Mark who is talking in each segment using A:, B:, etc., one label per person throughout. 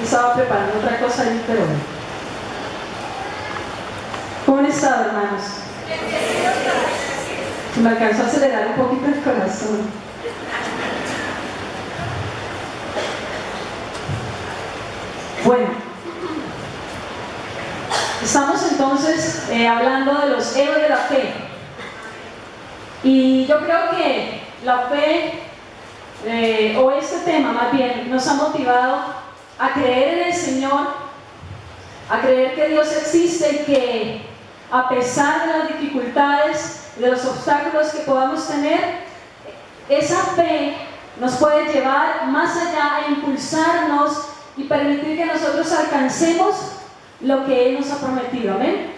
A: Estaba preparando otra cosa allí, pero bueno. ¿Cómo han estado, hermanos? Me alcanzó a acelerar un poquito el corazón. Bueno, estamos entonces hablando de los héroes de la fe. Y yo creo que la fe, o este tema más bien, nos ha motivado a creer en el Señor, a creer que Dios existe y que a pesar de las dificultades, de los obstáculos que podamos tener, esa fe nos puede llevar más allá a impulsarnos y permitir que nosotros alcancemos lo que Él nos ha prometido. Amén.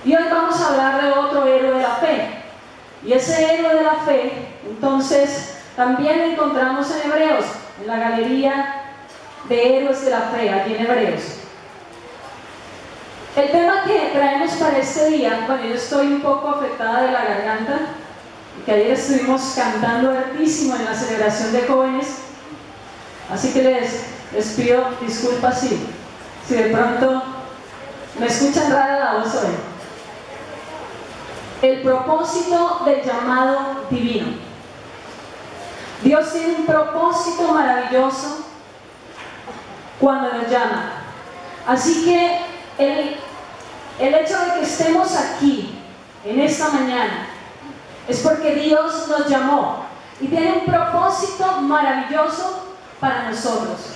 A: Y hoy vamos a hablar de otro héroe de la fe. Y ese héroe de la fe, entonces, también lo encontramos en Hebreos, en la galería de héroes de la fe, allí en Hebreos. El tema que traemos para este día, bueno, yo estoy un poco afectada de la garganta, que ayer estuvimos cantando hartísimo en la celebración de jóvenes, así que les pido disculpas si de pronto me escuchan rara la voz hoy. El propósito del llamado divino. Dios tiene un propósito maravilloso cuando nos llama. Así que el hecho de que estemos aquí en esta mañana es porque Dios nos llamó y tiene un propósito maravilloso para nosotros,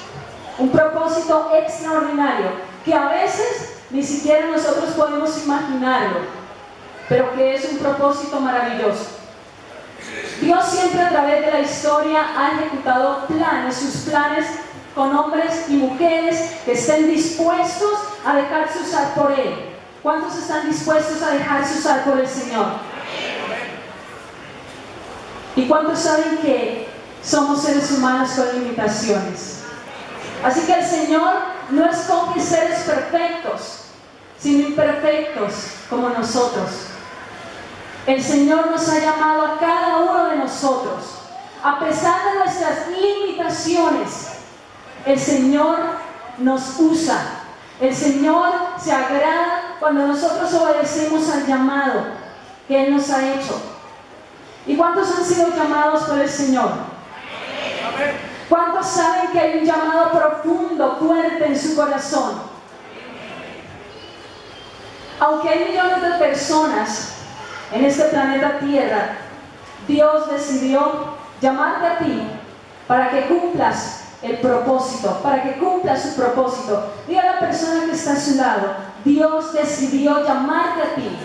A: un propósito extraordinario que a veces ni siquiera nosotros podemos imaginarlo, pero que es un propósito maravilloso. Dios siempre a través de la historia ha ejecutado planes, sus planes con hombres y mujeres que estén dispuestos a dejarse usar por Él. ¿Cuántos están dispuestos a dejarse usar por el Señor? ¿Y cuántos saben que somos seres humanos con limitaciones? Así que el Señor no escoge seres perfectos, sino imperfectos como nosotros. El Señor nos ha llamado a cada uno de nosotros, a pesar de nuestras limitaciones. El Señor nos usa. El Señor se agrada cuando nosotros obedecemos al llamado que Él nos ha hecho. ¿Y cuántos han sido llamados por el Señor? ¿Cuántos saben que hay un llamado profundo, fuerte en su corazón? Aunque hay millones de personas en este planeta Tierra, Dios decidió llamarte a ti para que cumplas el propósito, para que cumplas su propósito. Diga a la persona que está a su lado: Dios decidió llamarte a ti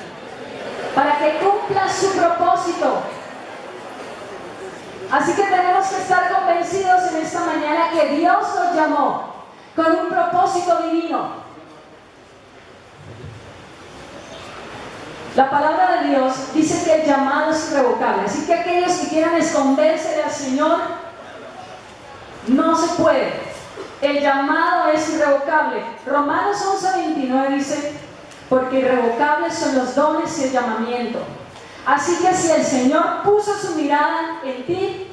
A: para que cumplas su propósito. Así que tenemos que estar convencidos en esta mañana que Dios nos llamó con un propósito divino. La palabra de Dios dice que el llamado es irrevocable, así que aquellos que quieran esconderse del Señor, no se puede. El llamado es irrevocable. Romanos 11:29 dice: porque irrevocables son los dones y el llamamiento. Así que si el Señor puso su mirada en ti,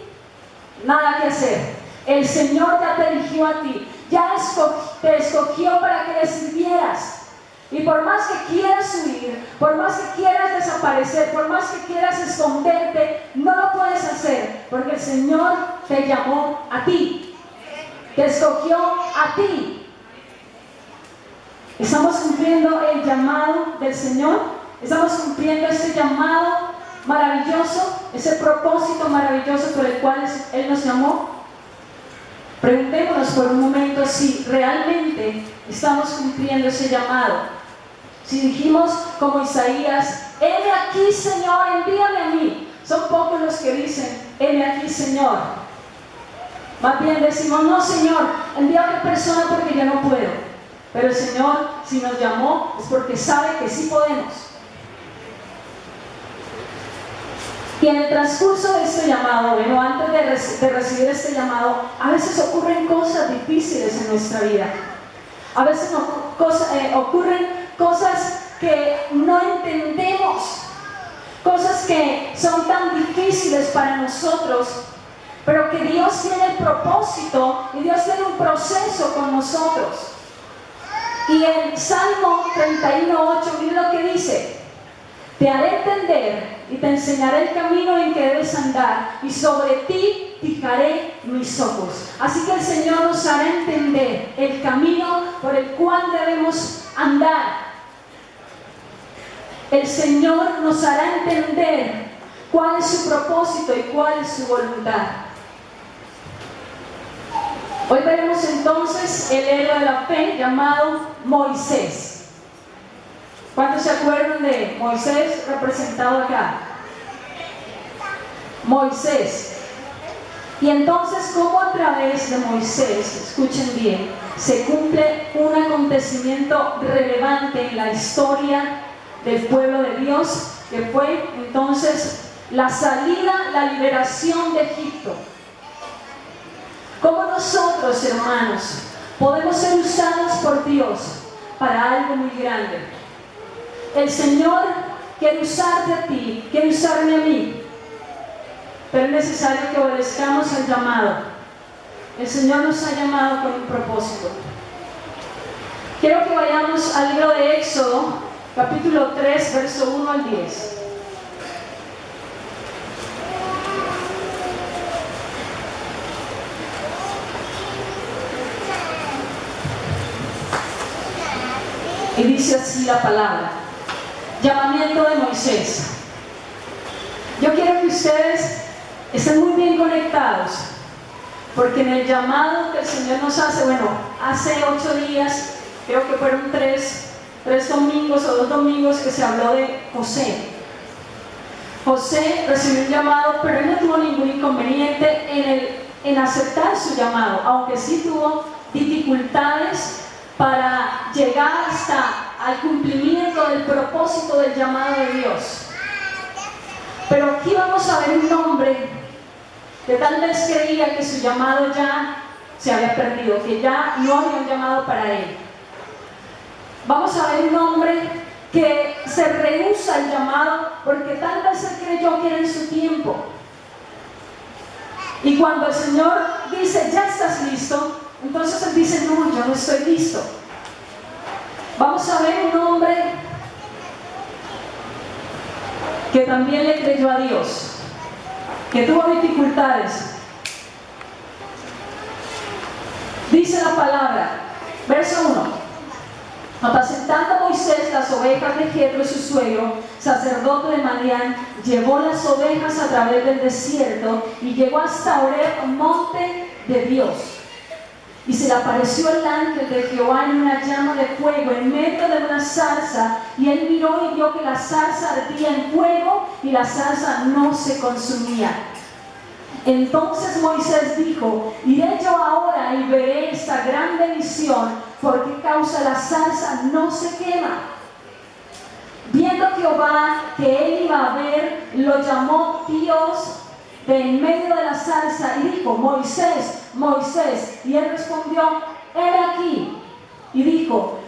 A: nada que hacer. El Señor ya te eligió a ti, ya te escogió para que le sirvieras. Y por más que quieras huir, por más que quieras desaparecer, por más que quieras esconderte, no lo puedes hacer, porque el Señor te llamó a ti, te escogió a ti. ¿Estamos cumpliendo el llamado del Señor? ¿Estamos cumpliendo ese llamado maravilloso, ese propósito maravilloso por el cual Él nos llamó? Preguntémonos por un momento si realmente estamos cumpliendo ese llamado. Si dijimos como Isaías: heme aquí, Señor, envíame a mí. Son pocos los que dicen: heme aquí, Señor. Más bien decimos: no, Señor, envía a otra persona porque yo no puedo. Pero el Señor, si nos llamó, es porque sabe que sí podemos. Y en el transcurso de este llamado, bueno, antes de recibir este llamado, a veces ocurren cosas difíciles en nuestra vida. A veces ocurren cosas que no entendemos, cosas que son tan difíciles para nosotros, pero que Dios tiene el propósito y Dios tiene un proceso con nosotros. Y en Salmo 31:8, miren lo que dice: te haré entender y te enseñaré el camino en que debes andar, y sobre ti fijaré mis ojos. Así que el Señor nos hará entender el camino por el cual debemos andar. El Señor nos hará entender cuál es su propósito y cuál es su voluntad. Hoy veremos entonces el héroe de la fe llamado Moisés. ¿Cuántos se acuerdan de Moisés representado acá? Moisés. Y entonces, ¿cómo a través de Moisés, escuchen bien, se cumple un acontecimiento relevante en la historia del pueblo de Dios, que fue entonces la salida, la liberación de Egipto? ¿Cómo nosotros, hermanos, podemos ser usados por Dios para algo muy grande? El Señor quiere usarte a ti, quiere usarme a mí, pero es necesario que obedezcamos al llamado. El Señor nos ha llamado con un propósito. Quiero que vayamos al libro de Éxodo, capítulo 3, verso 1 al 10. Y dice así la palabra: llamamiento de Moisés. Yo quiero que ustedes estén muy bien conectados, porque en el llamado que el Señor nos hace, hace 8 días, creo que fueron 3 domingos o 2 domingos que se habló de José. José recibió un llamado, pero él no tuvo ningún inconveniente en aceptar su llamado, aunque sí tuvo dificultades para llegar hasta al cumplimiento del propósito del llamado de Dios. Pero aquí vamos a ver un hombre que tal vez creía que su llamado ya se había perdido, que ya no había un llamado para él. Vamos a ver un hombre que se rehúsa al llamado porque tal vez él creyó que era en su tiempo. Y cuando el Señor dice: ya estás listo, entonces él dice: no, yo no estoy listo. Vamos a ver un hombre que también le creyó a Dios, que tuvo dificultades. Dice la palabra, verso 1: apacentando Moisés las ovejas de Jetro, su suegro, sacerdote de Madián, llevó las ovejas a través del desierto y llegó hasta Horeb, monte de Dios. Y se le apareció el ángel de Jehová en una llama de fuego en medio de una zarza, y él miró y vio que la zarza ardía en fuego y la zarza no se consumía. Entonces Moisés dijo: iré yo ahora y veré esta gran bendición, por qué causa la zarza no se quema. Viendo Jehová que él iba a ver, lo llamó Dios de en medio de la zarza y dijo: Moisés, Moisés. Y él respondió: heme aquí. Y dijo: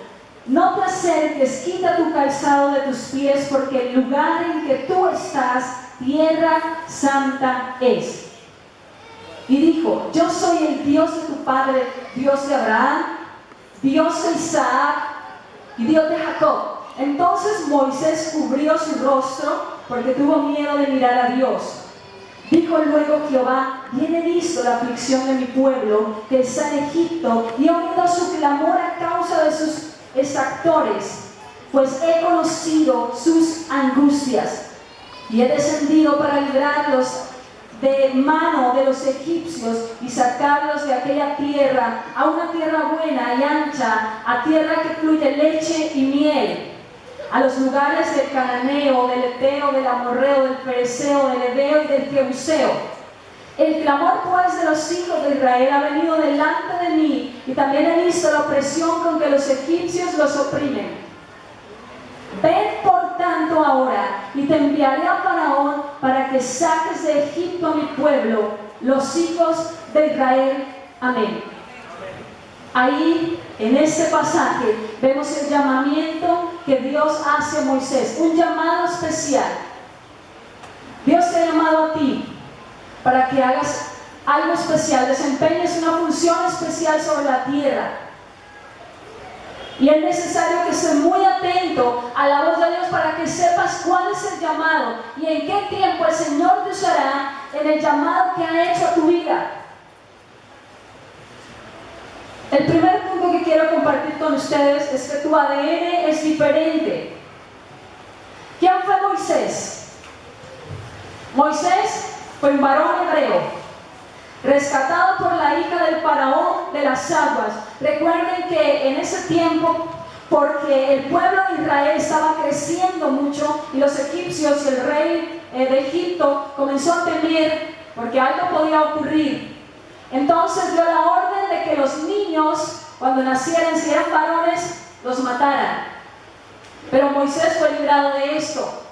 A: no te acerques, quita tu calzado de tus pies, porque el lugar en que tú estás, tierra santa es. Y dijo: yo soy el Dios de tu padre, Dios de Abraham, Dios de Isaac y Dios de Jacob. Entonces Moisés cubrió su rostro porque tuvo miedo de mirar a Dios. Dijo luego Jehová: bien he visto la aflicción de mi pueblo que está en Egipto, y he oído su clamor a causa de sus exactores, pues he conocido sus angustias, y he descendido para librarlos de mano de los egipcios y sacarlos de aquella tierra a una tierra buena y ancha, a tierra que fluye leche y miel, a los lugares del cananeo, del eteo, del amorreo, del pereceo, del heveo y del jebuseo. El clamor pues de los hijos de Israel ha venido delante de mí, y también he visto la opresión con que los egipcios los oprimen. Ven por tanto ahora, y te enviaré a Faraón para que saques de Egipto a mi pueblo, los hijos de Israel. Amén. Ahí, en este pasaje, vemos el llamamiento que Dios hace a Moisés, un llamado especial. Dios te ha llamado a ti para que hagas algo especial, desempeñes una función especial sobre la tierra. Y es necesario que estés muy atento a la voz de Dios para que sepas cuál es el llamado y en qué tiempo el Señor te usará en el llamado que ha hecho a tu vida. El primer punto que quiero compartir con ustedes es que tu ADN es diferente. ¿Quién fue Moisés? Moisés fue un varón hebreo, rescatado por la hija del faraón de las aguas. Recuerden que en ese tiempo, porque el pueblo de Israel estaba creciendo mucho y los egipcios y el rey de Egipto comenzó a temer porque algo podía ocurrir. Entonces dio la orden de que los niños, cuando nacieran, si eran varones, los mataran. Pero Moisés fue librado de esto.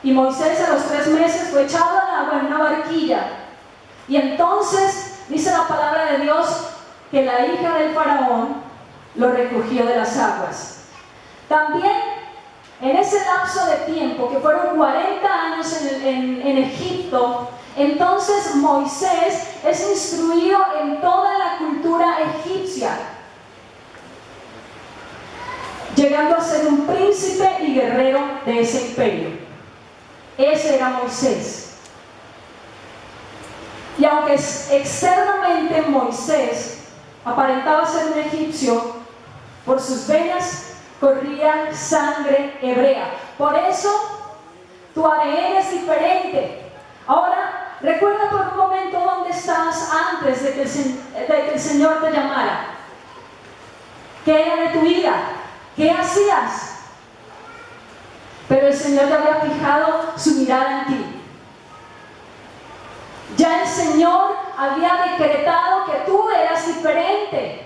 A: Y Moisés a los 3 meses fue echado al agua en una barquilla. Y entonces dice la palabra de Dios que la hija del faraón lo recogió de las aguas. También en ese lapso de tiempo, que fueron 40 años en Egipto, entonces Moisés es instruido en toda la cultura egipcia, llegando a ser un príncipe y guerrero de ese imperio. Ese era Moisés. Y aunque externamente Moisés aparentaba ser un egipcio, por sus venas corría sangre hebrea. Por eso tu ADN es diferente. Ahora, recuerda por un momento dónde estabas antes de que el Señor te llamara. ¿Qué era de tu vida? ¿Qué hacías? Pero el Señor ya había fijado su mirada en ti. Ya el Señor había decretado que tú eras diferente.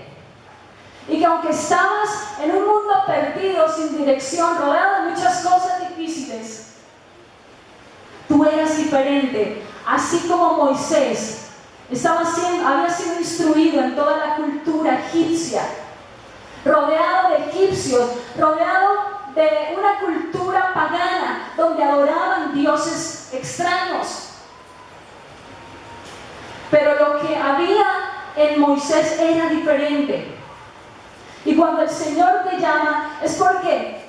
A: Y que aunque estabas en un mundo perdido, sin dirección, rodeado de muchas cosas difíciles, tú eras diferente. Así como Moisés había sido instruido en toda la cultura egipcia, rodeado de egipcios, rodeado de una cultura pagana donde adoraban dioses extraños. Pero lo que había en Moisés era diferente. Y cuando el Señor te llama es porque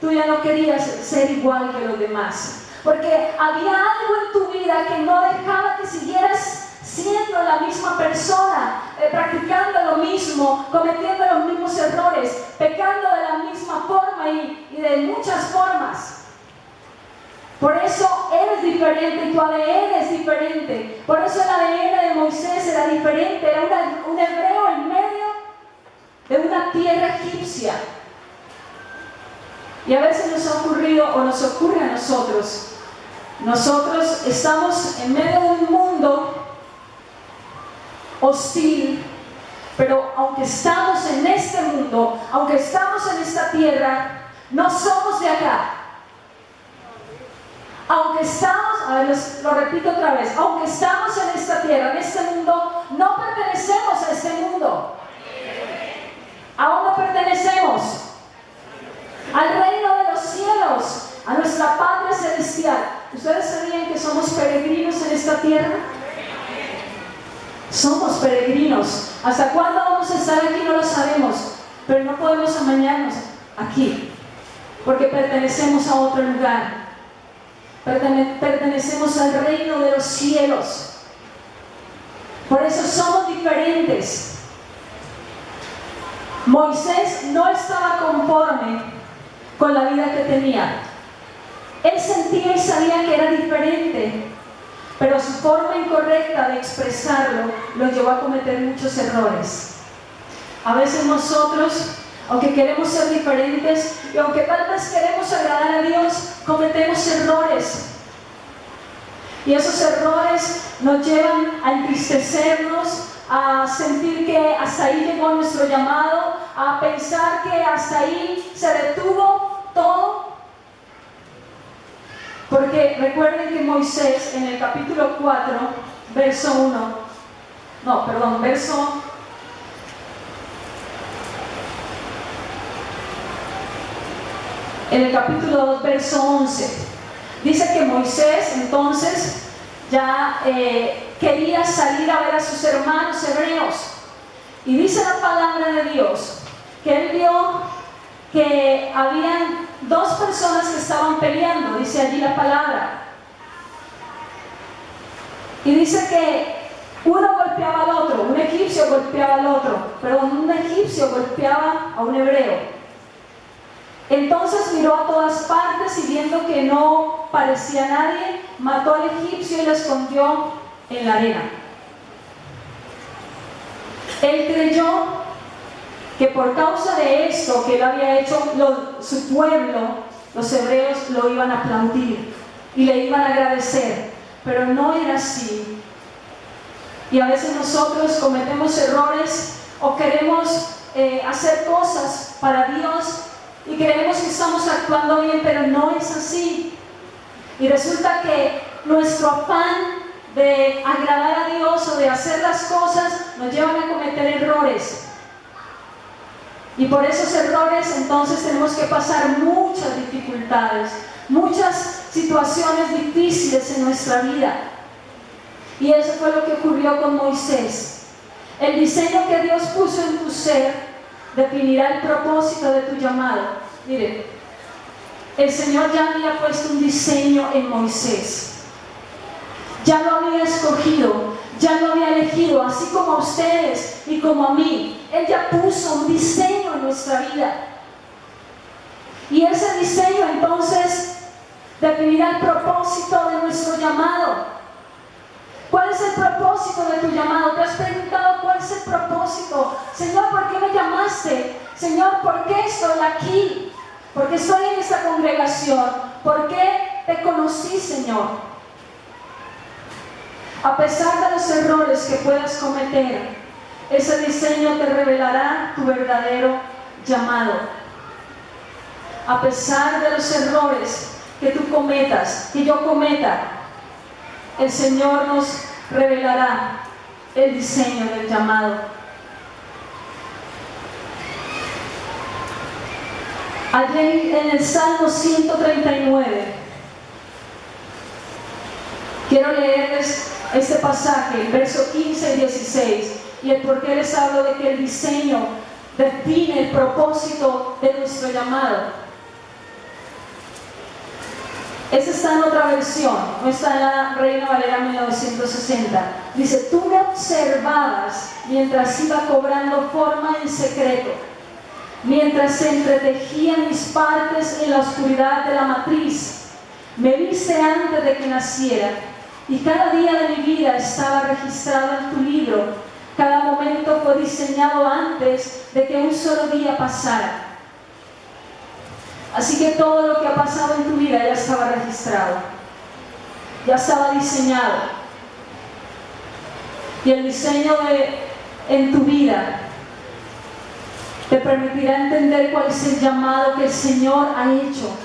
A: tú ya no querías ser igual que los demás. Porque había algo en tu vida que no dejaba que siguieras siendo la misma persona, practicando lo mismo, cometiendo los mismos errores, pecando de la misma forma y de muchas formas. Por eso eres diferente y tu ADN es diferente. Por eso el ADN de Moisés era diferente, era un hebreo en medio de una tierra egipcia. Y a veces nos ha ocurrido o nos ocurre a nosotros. Nosotros estamos en medio de un mundo hostil, pero aunque estamos en este mundo, aunque estamos en esta tierra, no somos de acá. Aunque estamos, a ver, lo repito otra vez, aunque estamos en esta tierra, en este mundo, no pertenecemos a este mundo. ¿A dónde pertenecemos? Al reino de los cielos, a nuestra patria celestial. ¿Ustedes sabían que somos peregrinos en esta tierra? Somos peregrinos. ¿Hasta cuándo vamos a estar aquí? No lo sabemos, pero no podemos amañarnos aquí, porque pertenecemos a otro lugar. Pertenecemos al reino de los cielos. Por eso somos diferentes. Moisés no estaba conforme con la vida que tenía. Él sentía y sabía que era diferente, pero su forma incorrecta de expresarlo lo llevó a cometer muchos errores. A veces nosotros, aunque queremos ser diferentes y aunque tal vez queremos agradar a Dios, cometemos errores. Y esos errores nos llevan a entristecernos, a sentir que hasta ahí llegó nuestro llamado, a pensar que hasta ahí se detuvo todo. Porque recuerden que Moisés en el capítulo 4, verso en el capítulo 2, verso 11, dice que Moisés entonces ya, ¿qué quería salir a ver a sus hermanos hebreos. Y dice la palabra de Dios que él vio que habían dos personas que estaban peleando, dice allí la palabra. Y dice que uno golpeaba al otro, un egipcio golpeaba al otro, perdón, un egipcio golpeaba a un hebreo. Entonces miró a todas partes y viendo que no parecía nadie, mató al egipcio y lo escondió en la arena. Él creyó que por causa de esto que él había hecho, su pueblo, los hebreos, lo iban a aplaudir y le iban a agradecer, pero no era así. Y a veces nosotros cometemos errores o queremos hacer cosas para Dios y creemos que estamos actuando bien, pero no es así. Y resulta que nuestro afán de agradar a Dios o de hacer las cosas nos llevan a cometer errores. Y por esos errores entonces tenemos que pasar muchas dificultades, muchas situaciones difíciles en nuestra vida. Y eso fue lo que ocurrió con Moisés. El diseño que Dios puso en tu ser definirá el propósito de tu llamado. Mire, el Señor ya había puesto un diseño en Moisés. Ya lo había escogido, ya lo había elegido, así como a ustedes y como a mí. Él ya puso un diseño en nuestra vida. Y ese diseño entonces definirá el propósito de nuestro llamado. ¿Cuál es el propósito de tu llamado? ¿Te has preguntado cuál es el propósito? Señor, ¿por qué me llamaste? Señor, ¿por qué estoy aquí? ¿Por qué estoy en esta congregación? ¿Por qué te conocí, Señor? A pesar de los errores que puedas cometer, ese diseño te revelará tu verdadero llamado. A pesar de los errores que tú cometas, que yo cometa, el Señor nos revelará el diseño del llamado. Allí en el Salmo 139, quiero leerles este pasaje, el verso 15 y 16, y el por qué les hablo de que el diseño define el propósito de nuestro llamado. Esta está en otra versión, no está en la Reina Valera 1960. Dice: tú me observabas mientras iba cobrando forma en secreto, mientras se entretejían mis partes en la oscuridad de la matriz. Me viste antes de que naciera, y cada día de mi vida estaba registrado en tu libro. Cada momento fue diseñado antes de que un solo día pasara. Así que todo lo que ha pasado en tu vida ya estaba registrado, ya estaba diseñado. Y el diseño en tu vida te permitirá entender cuál es el llamado que el Señor ha hecho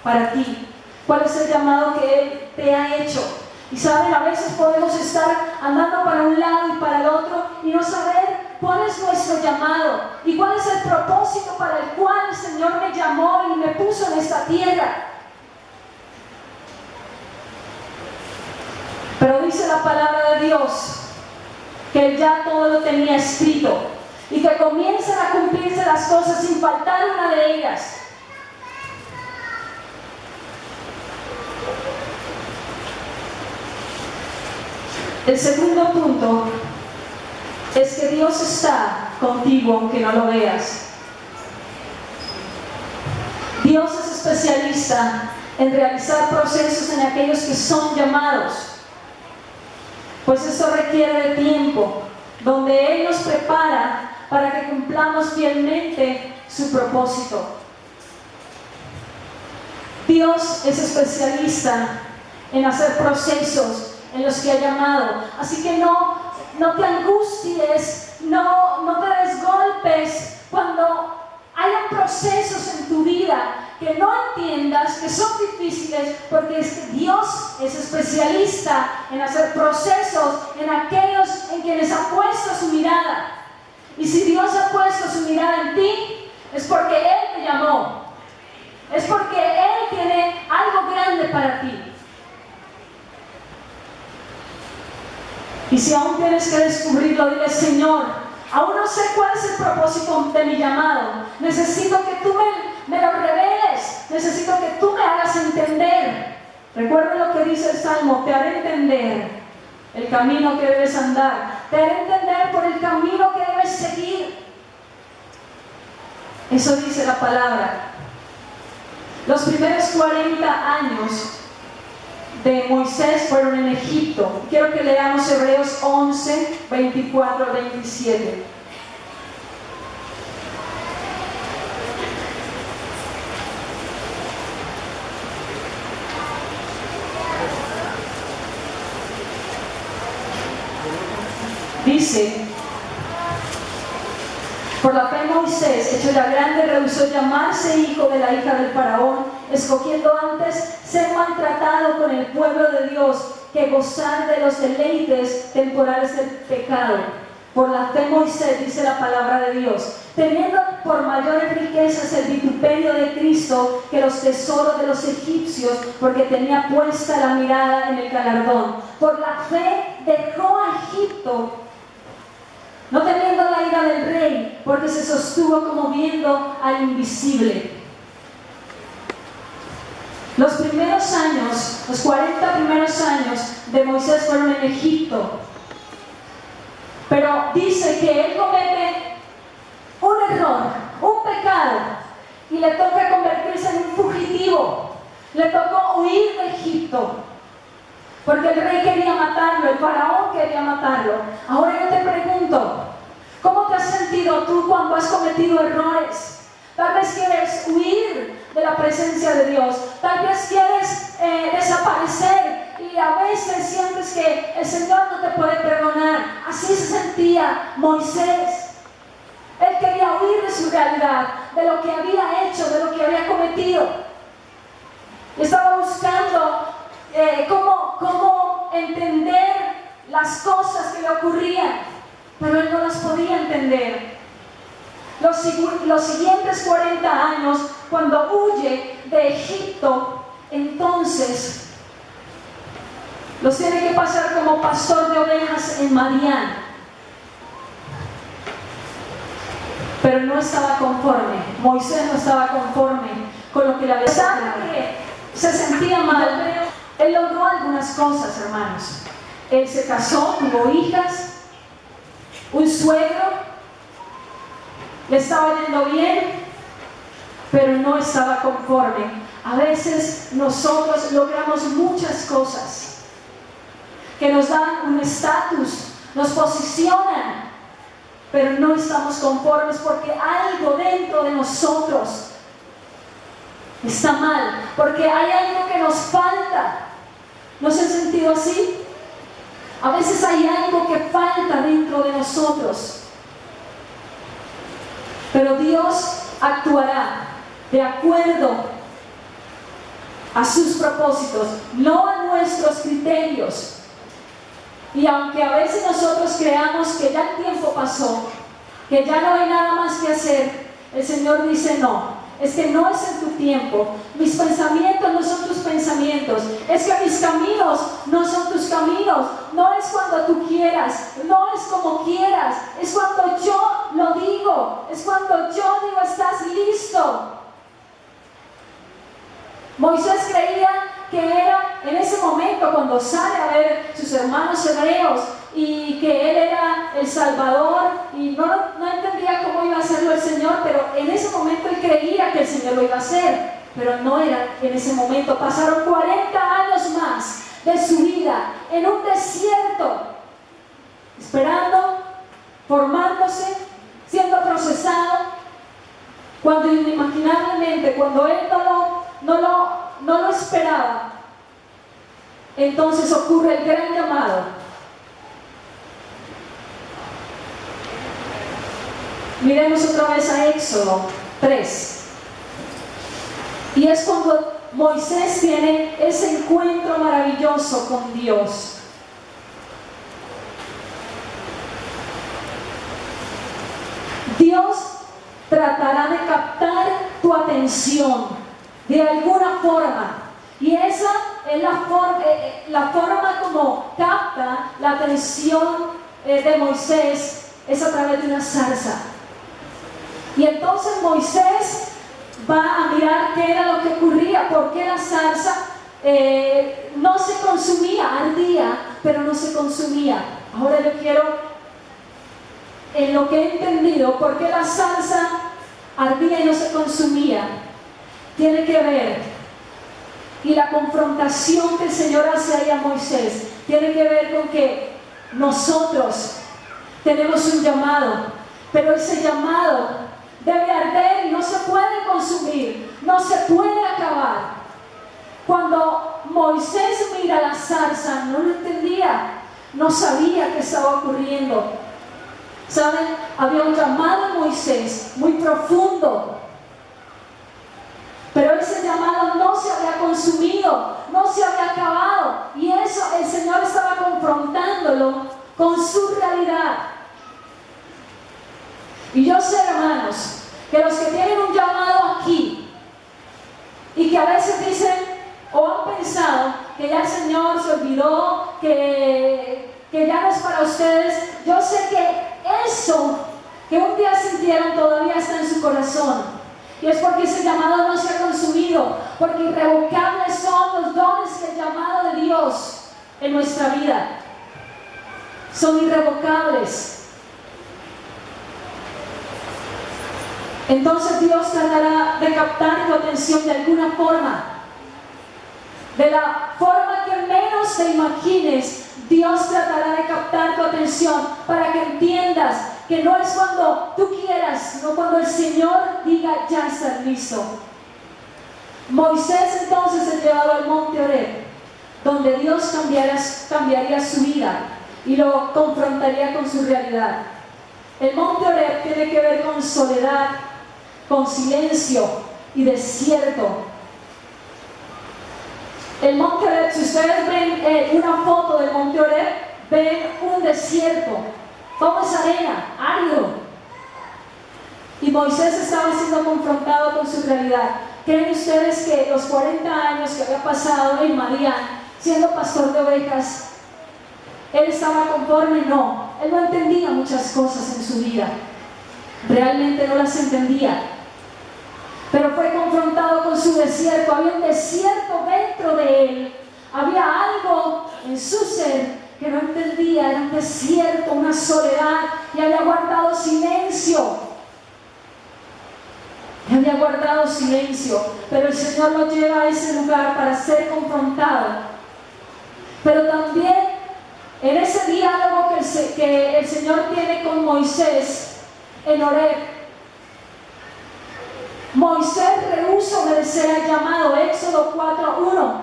A: para ti, cuál es el llamado que Él te ha hecho. Y saben, a veces podemos estar andando para un lado y para el otro y no saber cuál es nuestro llamado y cuál es el propósito para el cual el Señor me llamó y me puso en esta tierra. Pero dice la palabra de Dios que Él ya todo lo tenía escrito y que comiencen a cumplirse las cosas sin faltar una de ellas. El segundo punto es que Dios está contigo aunque no lo veas. Dios es especialista en realizar procesos en aquellos que son llamados, pues eso requiere de tiempo, donde Él nos prepara para que cumplamos fielmente su propósito. Dios es especialista en hacer procesos en los que ha llamado, así que no te angusties, no te des golpes cuando hayan procesos en tu vida que no entiendas, que son difíciles, porque Dios es especialista en hacer procesos en aquellos en quienes ha puesto su mirada. Y si Dios ha puesto su mirada en ti, es porque Él te llamó, es porque Él tiene algo grande para ti. Y si aún tienes que descubrirlo, dile: Señor, aún no sé cuál es el propósito de mi llamado. Necesito que tú me lo reveles. Necesito que tú me hagas entender. Recuerda lo que dice el Salmo: te haré entender el camino que debes andar. Te haré entender por el camino que debes seguir. Eso dice la palabra. Los primeros 40 años de Moisés fueron en Egipto. Quiero que leamos Hebreos 11, 24 al 27. Dice: por la fe Moisés, hecho ya grande, rehusó llamarse hijo de la hija del faraón, escogiendo antes ser maltratado con el pueblo de Dios que gozar de los deleites temporales del pecado. Por la fe Moisés, dice la palabra de Dios, teniendo por mayores riquezas el vituperio de Cristo que los tesoros de los egipcios, porque tenía puesta la mirada en el galardón. Por la fe dejó a Egipto, no temiendo la ira del rey, porque se sostuvo como viendo al invisible. Los primeros años, los 40 primeros años de Moisés fueron en Egipto. Pero dice que él comete un error, un pecado, y le toca convertirse en un fugitivo. Le tocó huir de Egipto, porque el rey quería matarlo, el faraón quería matarlo. Ahora yo te pregunto, ¿cómo te has sentido tú cuando has cometido errores? Tal vez quieres huir de la presencia de Dios, tal vez quieres desaparecer, y a veces sientes que el Señor no te puede perdonar. Así se sentía Moisés. Él quería huir de su realidad, de lo que había hecho, de lo que había cometido. Estaba buscando cómo entender las cosas que le ocurrían, pero él no las podía entender. Los siguientes 40 años, cuando huye de Egipto, entonces los tiene que pasar como pastor de ovejas en Madián. Pero no estaba conforme. Moisés no estaba conforme con lo que le había pasado. Se sentía mal. Él logró algunas cosas, hermanos. Él se casó, tuvo hijas, un suegro, le estaba yendo bien, pero no estaba conforme. A veces nosotros logramos muchas cosas que nos dan un estatus, nos posicionan, pero no estamos conformes porque algo dentro de nosotros está mal, porque hay algo que nos falta. ¿No se han sentido así? A veces hay algo que falta dentro de nosotros, pero Dios actuará de acuerdo a sus propósitos, no a nuestros criterios. Y aunque a veces nosotros creamos que ya el tiempo pasó, que ya no hay nada más que hacer, el Señor dice: no, es que no es en tu tiempo, mis pensamientos no son tus pensamientos, es que mis caminos no son tus caminos, no es cuando tú quieras, no es como quieras, es cuando yo lo digo, es cuando yo digo: estás listo. Moisés creía que era en ese momento cuando sale a ver sus hermanos hebreos y que él era el Salvador, y no entendía cómo iba a hacerlo el Señor, pero en ese momento él creía que el Señor lo iba a hacer, pero no era en ese momento. Pasaron 40 años más de su vida en un desierto, esperando, formándose, siendo procesado, cuando inimaginablemente, cuando él no lo esperaba, entonces ocurre el gran llamado. Miremos otra vez a Éxodo 3. Y es cuando Moisés tiene ese encuentro maravilloso con Dios. Dios tratará de captar tu atención de alguna forma, y esa es la forma como capta la atención de Moisés es a través de una zarza. Y entonces Moisés va a mirar qué era lo que ocurría, por qué la zarza no se consumía, ardía, pero no se consumía. Ahora yo quiero, en lo que he entendido, por qué la zarza ardía y no se consumía, tiene que ver, y la confrontación que el Señor hace ahí a Moisés, tiene que ver con que nosotros tenemos un llamado, pero ese llamado debe arder y no se puede consumir, no se puede acabar. Cuando Moisés mira la zarza, no lo entendía, no sabía qué estaba ocurriendo. ¿Saben? Había un llamado en Moisés muy profundo, pero ese llamado no se había consumido, no se había acabado, y eso el Señor estaba confrontándolo con su realidad. Y yo sé, hermanos, que los que tienen un llamado aquí y que a veces dicen o han pensado que ya el Señor se olvidó, que ya no es para ustedes, yo sé que eso que un día sintieron todavía está en su corazón, y es porque ese llamado no se ha consumido, porque irrevocables son los dones que el llamado de Dios en nuestra vida son irrevocables. Entonces Dios tratará de captar tu atención de alguna forma, de la forma que menos te imagines. Dios tratará de captar tu atención para que entiendas que no es cuando tú quieras, sino cuando el Señor diga ya estás listo. Moisés entonces es llevado al monte Horeb, donde Dios cambiaría su vida y lo confrontaría con su realidad. El monte Horeb tiene que ver con soledad, con silencio y desierto. El monte Horeb, si ustedes ven una foto del monte Horeb, ven un desierto, todo es arena, árido. Y Moisés estaba siendo confrontado con su realidad. ¿Creen ustedes que los 40 años que había pasado en Madián, siendo pastor de ovejas, él estaba conforme? No, él no entendía muchas cosas en su vida, realmente no las entendía. Pero fue confrontado con su desierto. Había un desierto dentro de él. Había algo en su ser que no entendía. Era un desierto, una soledad. Y había guardado silencio. Pero el Señor lo lleva a ese lugar para ser confrontado. Pero también en ese diálogo que el Señor tiene con Moisés en Horeb, Moisés rehúsa obedecer al llamado. Éxodo 4:1.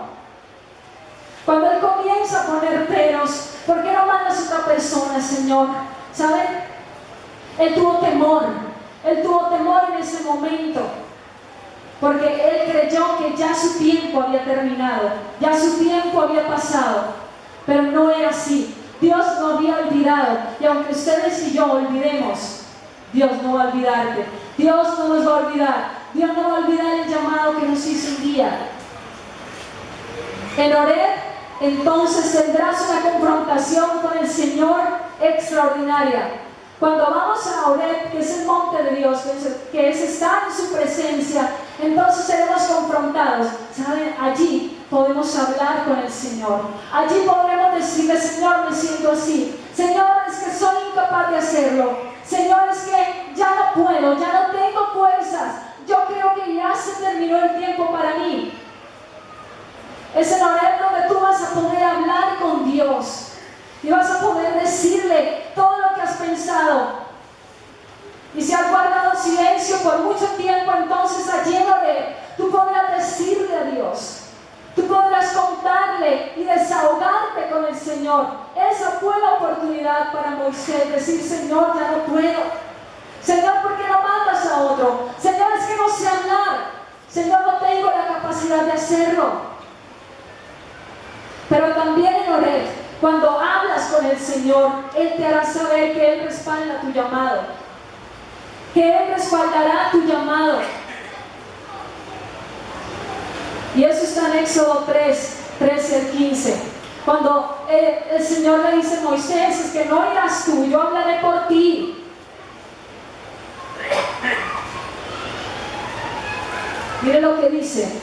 A: Cuando él comienza a poner peros, ¿por qué no mandas a otra persona, Señor? ¿Saben? Él tuvo temor en ese momento, porque él creyó que ya su tiempo había terminado, ya su tiempo había pasado, pero no era así. Dios no había olvidado, y aunque ustedes y yo olvidemos, Dios no va a olvidarte. Dios no nos va a olvidar. Dios no va a olvidar el llamado que nos hizo un día. En Horeb, entonces tendrás una confrontación con el Señor extraordinaria. Cuando vamos a Horeb, que es el monte de Dios, que es estar en su presencia, entonces seremos confrontados. ¿Saben? Allí podemos hablar con el Señor. Allí podremos decirle: Señor, me siento así. Señor, es que soy incapaz de hacerlo. Señor, es que ya no puedo, ya no tengo fuerzas. Yo creo que ya se terminó el tiempo para mí. Es en Horeb donde tú vas a poder hablar con Dios y vas a poder decirle todo lo que has pensado. Y si has guardado silencio por mucho tiempo, entonces allí en Horeb tú podrás decirle a Dios, tú podrás contarle y desahogarte con el Señor. Esa fue la oportunidad para Moisés, decir: Señor, ya no puedo. Señor, ¿por qué no mandas a otro? Señor, es que no sé hablar. Señor, no tengo la capacidad de hacerlo. Pero también en Horeb, cuando hablas con el Señor, Él te hará saber que Él respalda tu llamado, que Él respaldará tu llamado. Y eso está en Éxodo 3, 13 al 15. Cuando el Señor le dice a Moisés, es que no irás tú, yo hablaré por ti. Mire lo que dice.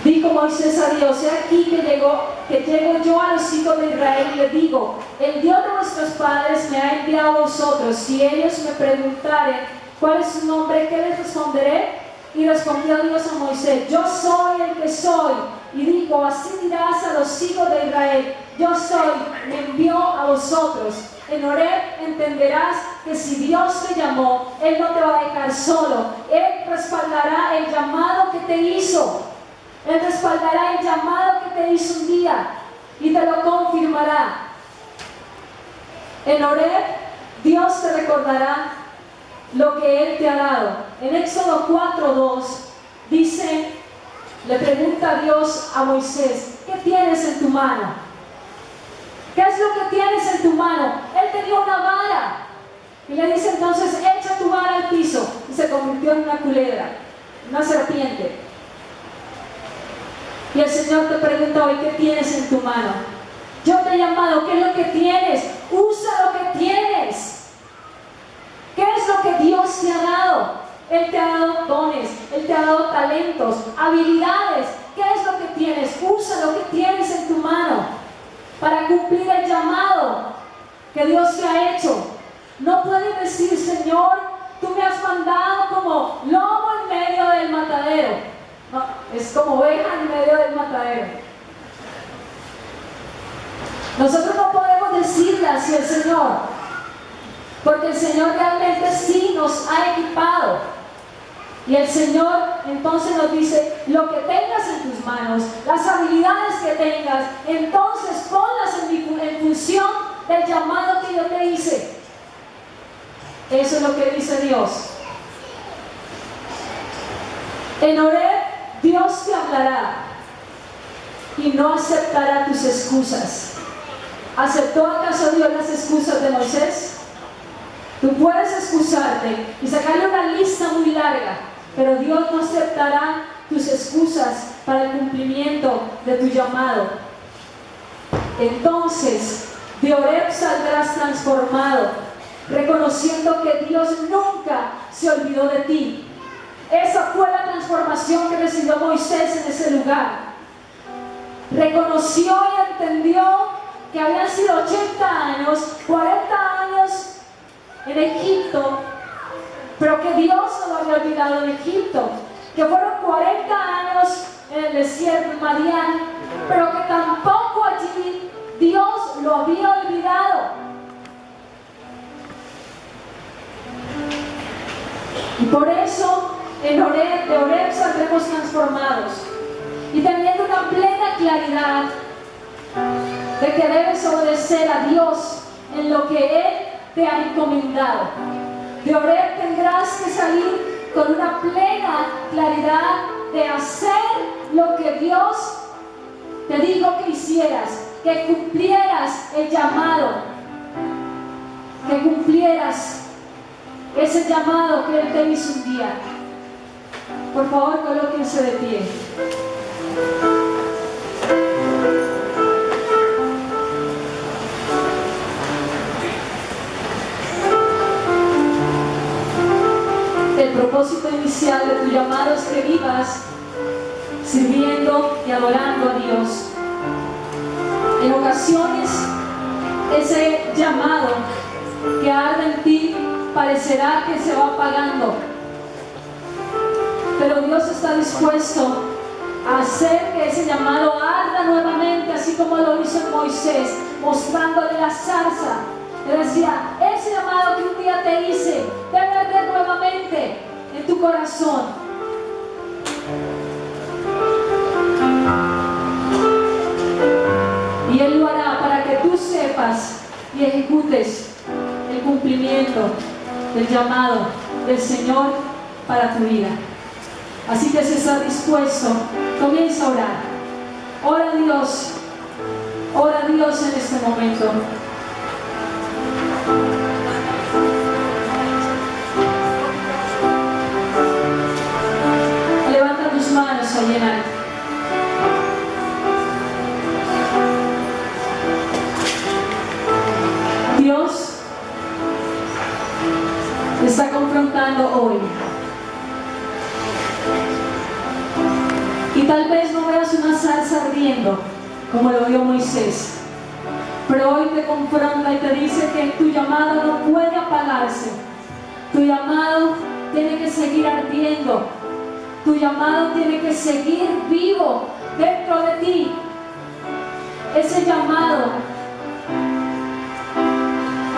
A: Dijo Moisés a Dios: he aquí que llego yo a los hijos de Israel y le digo: el Dios de vuestros padres me ha enviado a vosotros. Si ellos me preguntaren cuál es su nombre, ¿qué les responderé? Y respondió Dios a Moisés: yo soy el que soy. Y dijo: así dirás a los hijos de Israel: yo soy, me envió a vosotros. En Horeb entenderás que si Dios te llamó, Él no te va a dejar solo. Él respaldará el llamado que te hizo. Él respaldará el llamado que te hizo un día y te lo confirmará. En Horeb, Dios te recordará lo que Él te ha dado. En Éxodo 4:2 dice, le pregunta Dios a Moisés: ¿qué tienes en tu mano? ¿Qué es lo que tienes en tu mano? Él te dio una vara. Y le dice entonces: echa tu vara al piso. Y se convirtió en una culebra, una serpiente. Y el Señor te pregunta hoy: ¿qué tienes en tu mano? Yo te he llamado, ¿qué es lo que tienes? Usa lo que tienes. ¿Qué es lo que Dios te ha dado? Él te ha dado dones, Él te ha dado talentos, habilidades. ¿Qué es lo que tienes? Usa lo que tienes en tu mano para cumplir el llamado que Dios te ha hecho. No puedes decir: Señor, tú me has mandado como lobo en medio del matadero. No, es como oveja en medio del matadero. Nosotros no podemos decirle así al Señor, porque el Señor realmente sí nos ha equipado. Y el Señor entonces nos dice: lo que tengas en tus manos, las habilidades que tengas, entonces ponlas en función del llamado que yo te hice. Eso es lo que dice Dios. En Horeb, Dios te hablará y no aceptará tus excusas. ¿Aceptó acaso Dios las excusas de Moisés? Tú puedes excusarte y sacarle una lista muy larga, pero Dios no aceptará tus excusas para el cumplimiento de tu llamado. Entonces, de Horeb saldrás transformado, reconociendo que Dios nunca se olvidó de ti. Esa fue la transformación que recibió Moisés en ese lugar. Reconoció y entendió que habían sido 80 años, 40 años en Egipto, pero que Dios no lo había olvidado en Egipto, que fueron 40 años en el desierto de Madián, pero que tampoco allí Dios lo había olvidado. Y por eso de Horeb saldremos transformados y teniendo una plena claridad de que debes obedecer a Dios en lo que Él te ha encomendado. De Horeb tendrás que salir con una plena claridad de hacer lo que Dios te dijo que hicieras, que cumplieras el llamado, que cumplieras ese llamado que Él te hizo un día. Por favor, colóquense de pie. El propósito inicial de tu llamado es que vivas sirviendo y adorando a Dios. En ocasiones, ese llamado que arde en ti parecerá que se va apagando, pero Dios está dispuesto a hacer que ese llamado arda nuevamente, así como lo hizo en Moisés, mostrándole la zarza. Le decía: ese llamado que un día te hice debe arder nuevamente en tu corazón. Y Él lo hará para que tú sepas y ejecutes el cumplimiento del llamado del Señor para tu vida. Así que si estás dispuesto, comienza a orar. Ora a Dios en este momento. ardiendo, como lo vio Moisés. Pero hoy te confronta y te dice que tu llamado no puede apagarse. Tu llamado tiene que seguir ardiendo. Tu llamado tiene que seguir vivo dentro de ti. Ese llamado,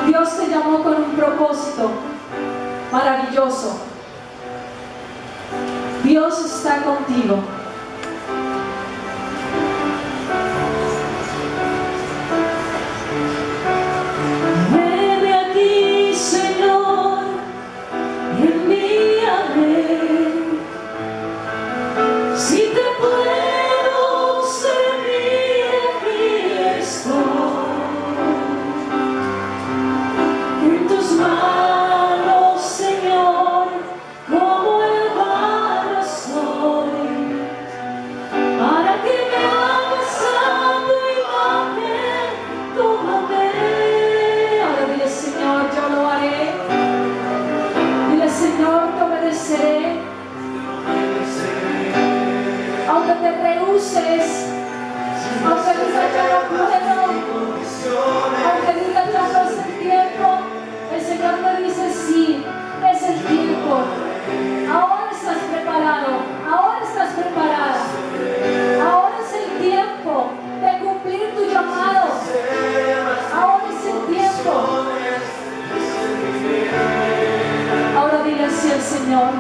A: Dios te llamó con un propósito maravilloso. Dios está contigo. Aunque te rehuses, aunque digas yo no puedo, aunque digas ya no es el tiempo, el Señor te dice sí, es el tiempo. Ahora estás preparado, ahora estás preparada. Ahora es el tiempo de cumplir tu llamado. Ahora es el tiempo. Ahora dile así al Señor: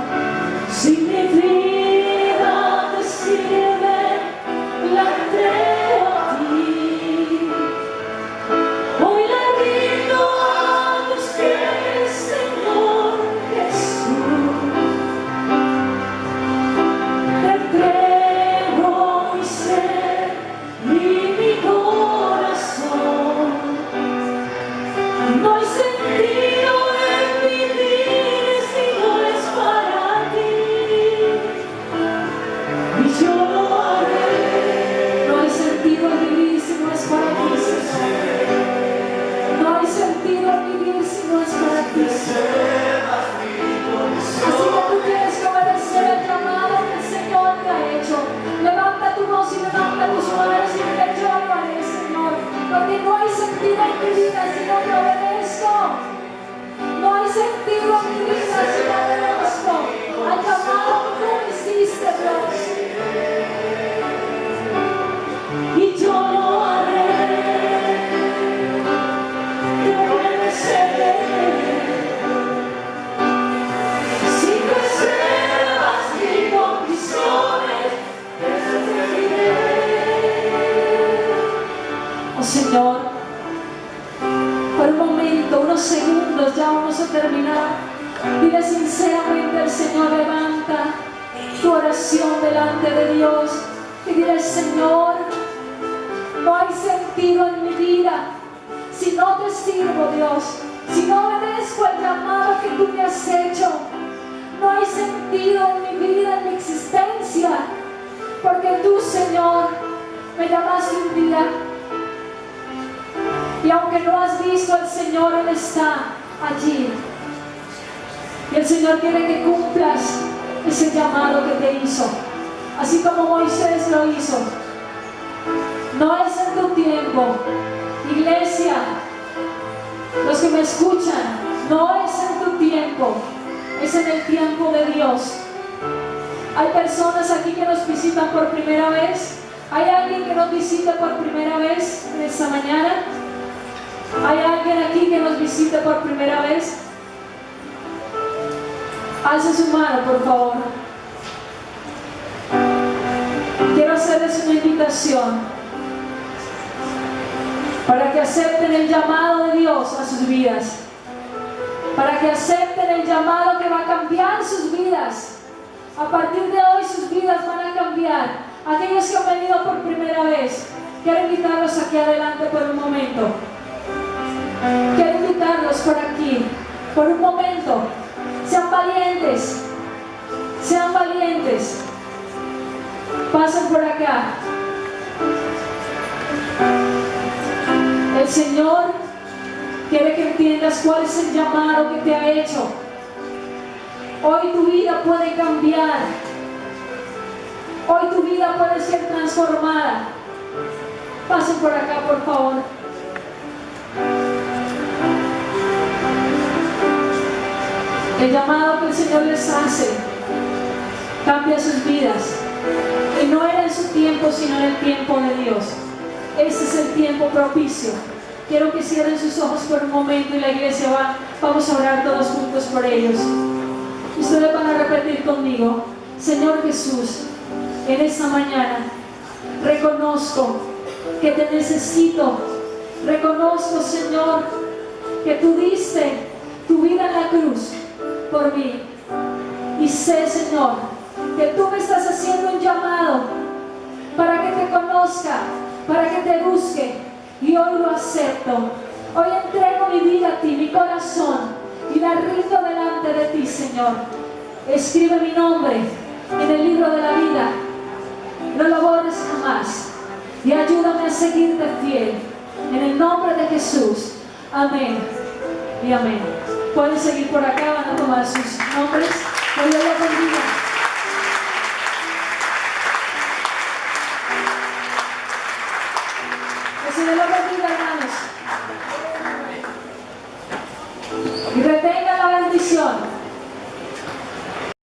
A: si mi vida te sirve, la entrego a ti. Hoy la rindo a tus pies, Señor Jesús. Te entrego mi ser y mi corazón. No hay sentido en vivir si no es para ti, y yo lo haré. No hay sentido en vivir si no es para ti, Señor. No hay sentido en vivir si no es para ti, Señor. Así que tú tienes que obedecer el llamado que el Señor te ha hecho. Levanta tu voz y levanta tus manos y dile: yo lo haré, Señor, porque no hay sentido en mi vida si no te obedezco. No hay sentido en mi vida si no obedezco al llamado que tú me hiciste, Dios. Y yo lo haré, te obedeceré. Si preservas mis condiciones, te seguiré. Oh Señor, por un momento, unos segundos, ya vamos a terminar. Dile sinceramente al Señor, levanta tu oración delante de Dios y dile: Señor, no hay sentido en mi vida si no te sirvo, Dios, si no obedezco el llamado que tú me has hecho. No hay sentido en mi vida, en mi existencia, porque tú, Señor, me llamaste un día. Y aunque no has visto al Señor, Él está allí. Y el Señor quiere que cumplas ese llamado que te hizo, así como Moisés lo hizo. No es en tu tiempo, iglesia, los que me escuchan, no es en tu tiempo, es en el tiempo de Dios. Hay personas aquí que nos visitan por primera vez. ¿Hay alguien que nos visita por primera vez en esta mañana? ¿Hay alguien aquí que nos visite por primera vez? Alce su mano, por favor. Quiero hacerles una invitación para que acepten el llamado de Dios a sus vidas, para que acepten el llamado que va a cambiar sus vidas. A partir de hoy sus vidas van a cambiar. Aquellos que han venido por primera vez, quiero invitarlos aquí adelante por un momento. Quiero invitarlos por aquí, por un momento. Sean valientes, sean valientes. Pasen por acá. El Señor quiere que entiendas cuál es el llamado que te ha hecho. Hoy tu vida puede cambiar. Hoy tu vida puede ser transformada. Pasen por acá, por favor. El llamado que el Señor les hace cambia sus vidas. Y no era en su tiempo, sino en el tiempo de Dios. Este es el tiempo propicio. Quiero que cierren sus ojos por un momento y la iglesia vamos a orar todos juntos por ellos. Ustedes van a repetir conmigo: Señor Jesús, en esta mañana reconozco que te necesito. Reconozco, Señor, que tú diste tu vida en la cruz por mí. Y sé, Señor, que tú me estás haciendo un llamado para que te conozca, para que te busque. Y hoy lo acepto. Hoy entrego mi vida a ti, mi corazón, y la rindo delante de ti, Señor. Escribe mi nombre en el libro de la vida. No lo borres jamás. Y ayúdame a seguirte fiel. En el nombre de Jesús. Amén y amén. Pueden seguir por acá, van a tomar sus nombres. Que Dios los bendiga.